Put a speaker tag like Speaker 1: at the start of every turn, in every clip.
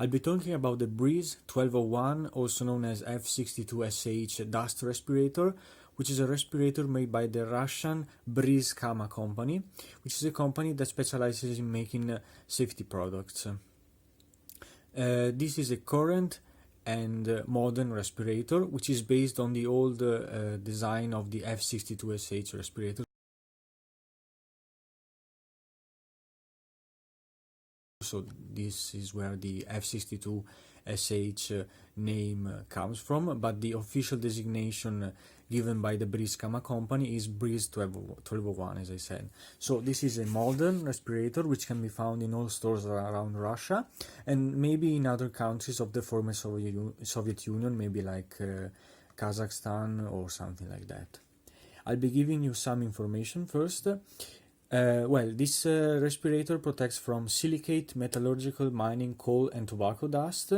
Speaker 1: I'll be talking about the BRIZ-1201, also known as F-62Sh dust respirator, which is a respirator made by the Russian BRIZ-KAMA company, which is a company that specializes in making safety products. This is a current and modern respirator, which is based on the old design of the F-62Sh respirator. So this is where the F-62Sh name comes from, but the official designation given by the BRIZ-KAMA company is BRIZ-1201, as I said. So this is a modern respirator which can be found in all stores around Russia and maybe in other countries of the former Soviet Union, maybe like Kazakhstan or something like that. I'll be giving you some information first. This respirator protects from silicate, metallurgical, mining, coal and tobacco dust,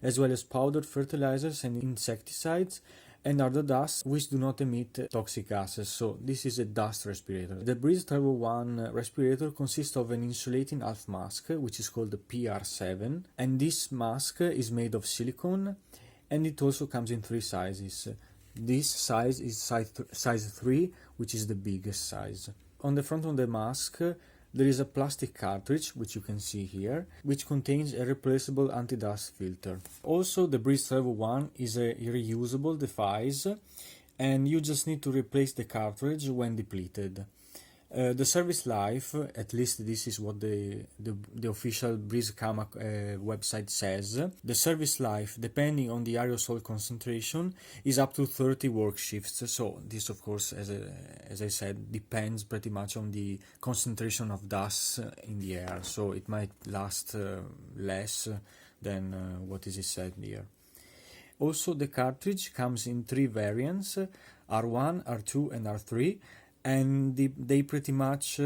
Speaker 1: as well as powdered fertilizers and insecticides and other dusts which do not emit toxic gases. So this is a dust respirator. The BRIZ-1201 respirator consists of an insulating half mask, which is called the PR7, and this mask is made of silicone, and it also comes in 3 sizes. This size is size 3, which is the biggest size. On the front of the mask there is a plastic cartridge, which you can see here, which contains a replaceable anti-dust filter. Also, the BRIZ-1201 is a reusable device and you just need to replace the cartridge when depleted. The service life, at least this is what the official BRIZ-KAMA website says, the service life, depending on the aerosol concentration, is up to 30 work shifts. So this, of course, as I said, depends pretty much on the concentration of dust in the air. So it might last less than what is said here. Also, the cartridge comes in 3 variants, R1, R2 and R3. And they pretty much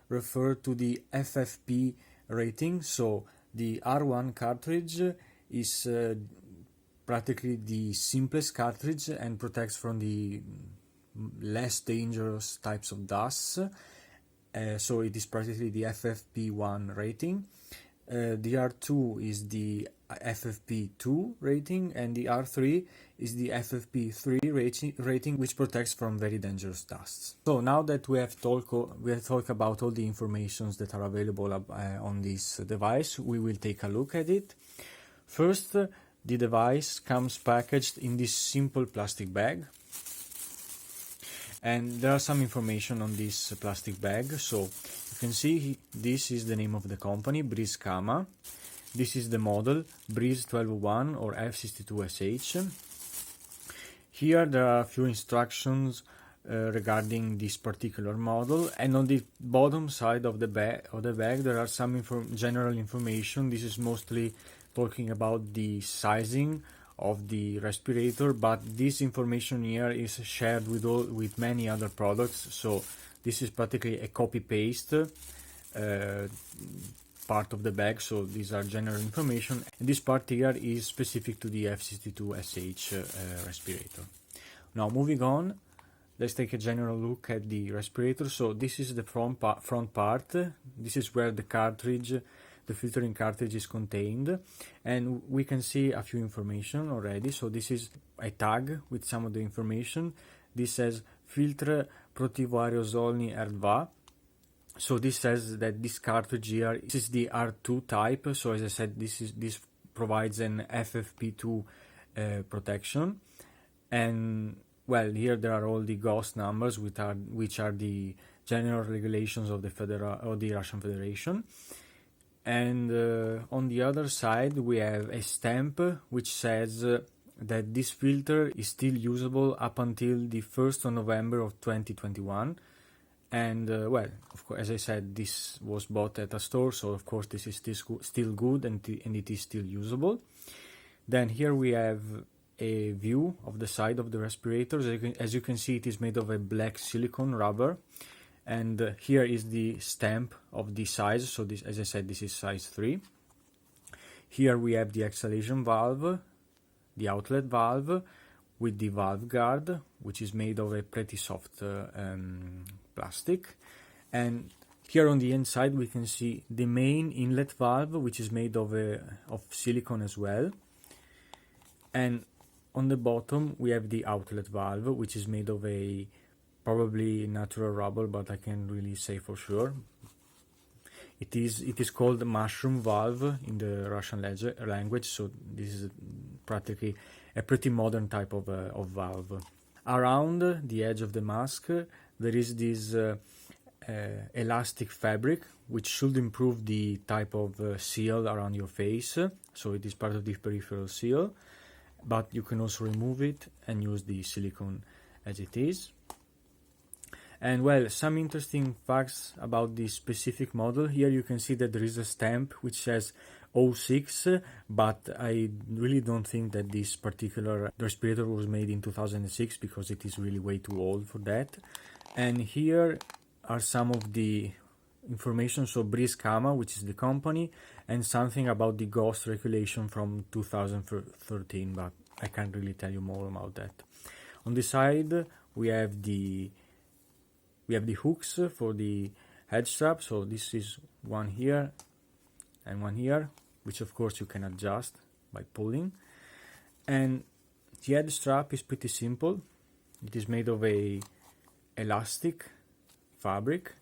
Speaker 1: refer to the FFP rating. So the R1 cartridge is practically the simplest cartridge and protects from the less dangerous types of dust. So it is practically the FFP1 rating. The R2 is the FFP2 rating, and the R3 is the FFP3 rating, which protects from very dangerous dusts. So now that we have talked about all the informations that are available on this device, we will take a look at it. First, the device comes packaged in this simple plastic bag, and there are some information on this plastic bag. So you can see this is the name of the company, BRIZ-KAMA. This is the model, BRIZ-1201 or F-62Sh. Here there are a few instructions regarding this particular model, and on the bottom side of the bag there are some general information. This is mostly talking about the sizing of the respirator, but this information here is shared with many other products. So this is practically a copy-paste part of the bag, so these are general information, and this part here is specific to the F-62Sh respirator. Now moving on, let's take a general look at the respirator. So this is the front part. This is where the cartridge, the filtering cartridge, is contained, and we can see a few information already. So this is a tag with some of the information. This says filtre protivoaerosolny R2. So this says that this cartridge here is the R2 type. So as I said, this provides an FFP2 protection. And well, here there are all the ghost numbers, which are the general regulations of the Russian Federation. And on the other side we have a stamp which says that this filter is still usable up until the 1st of November of 2021. And well, of course, as I said, this was bought at a store, so of course this is still good and it is still usable. Then here we have a view of the side of the respirator. As you can see, it is made of a black silicone rubber, and here is the stamp of the size. So this, as I said, this is size 3. Here we have the exhalation valve, the outlet valve with the valve guard, which is made of a pretty soft plastic, and Here on the inside we can see the main inlet valve, which is made of silicone as well, and on the bottom we have the outlet valve, which is made of a probably natural rubber, but I can't really say for sure. It is called mushroom valve in the Russian language, so this is practically a pretty modern type of valve. Around the edge of the mask there is this elastic fabric, which should improve the type of seal around your face, so it is part of the peripheral seal, but you can also remove it and use the silicone as it is. And well, some interesting facts about this specific model. Here you can see that there is a stamp which says 06, but I really don't think that this particular respirator was made in 2006, because it is really way too old for that. And here are some of the information. So BRIZ-KAMA, which is the company, and something about the ghost regulation from 2013, but I can't really tell you more about that. On the side we have the hooks for the head strap. So this is one here and one here, which of course you can adjust by pulling. And the head strap is pretty simple. It is made of a elastic fabric,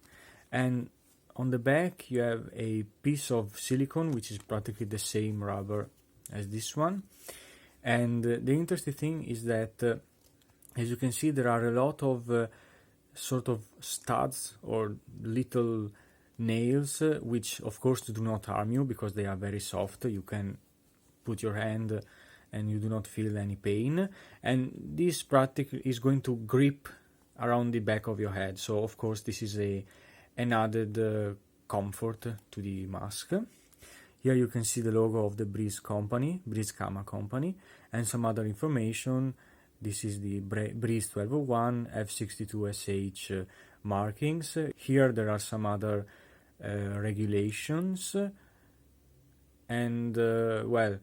Speaker 1: and on the back you have a piece of silicone, which is practically the same rubber as this one. And the interesting thing is that as you can see, there are a lot of sort of studs or little nails, which of course do not harm you because they are very soft. You can put your hand and you do not feel any pain, and this practically is going to grip around the back of your head. So of course this is an added comfort to the mask. Here you can see the logo of the BRIZ-KAMA company, and some other information. This is the BRIZ-1201, F-62Sh markings. Here there are some other regulations, and well,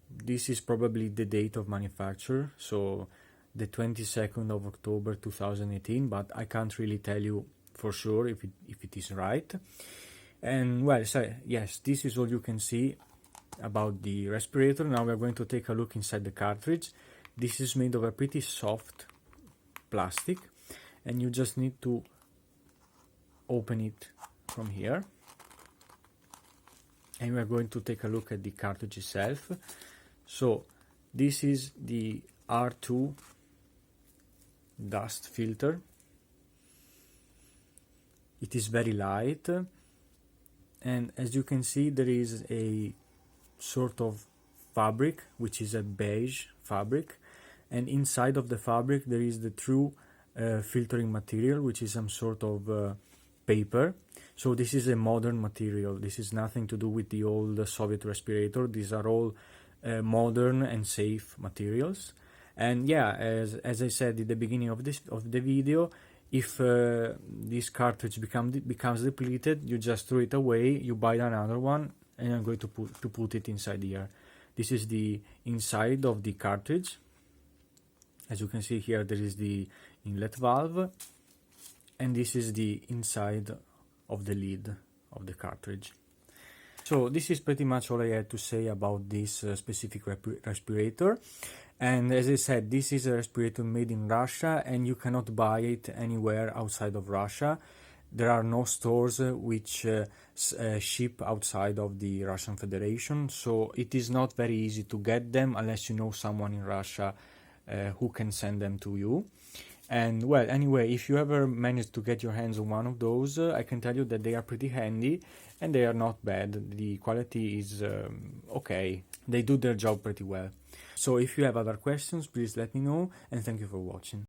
Speaker 1: this is probably the date of manufacture, so the 22nd of October 2018, but I can't really tell you for sure if it is right. And well, so yes, this is all you can see about the respirator. Now we're going to take a look inside the cartridge. This is made of a pretty soft plastic, and you just need to open it from here. And we're going to take a look at the cartridge itself. So this is the R2 dust filter. It is very light, and as you can see, there is a sort of fabric, which is a beige fabric, and inside of the fabric there is the true filtering material, which is some sort of paper. So this is a modern material. This is nothing to do with the old Soviet respirator. These are all modern and safe materials. And yeah, as I said at the beginning of the video, if this cartridge becomes depleted, you just throw it away, you buy another one, and I'm going to put it inside here. This is the inside of the cartridge. As you can see here, there is the inlet valve, and this is the inside of the lid of the cartridge. So this is pretty much all I had to say about this specific respirator. And as I said, this is a respirator made in Russia, and you cannot buy it anywhere outside of Russia. There are no stores which ship outside of the Russian Federation, so it is not very easy to get them unless you know someone in Russia who can send them to you. And well, anyway, if you ever manage to get your hands on one of those, I can tell you that they are pretty handy and they are not bad. The quality is okay. They do their job pretty well. So if you have other questions, please let me know, and thank you for watching.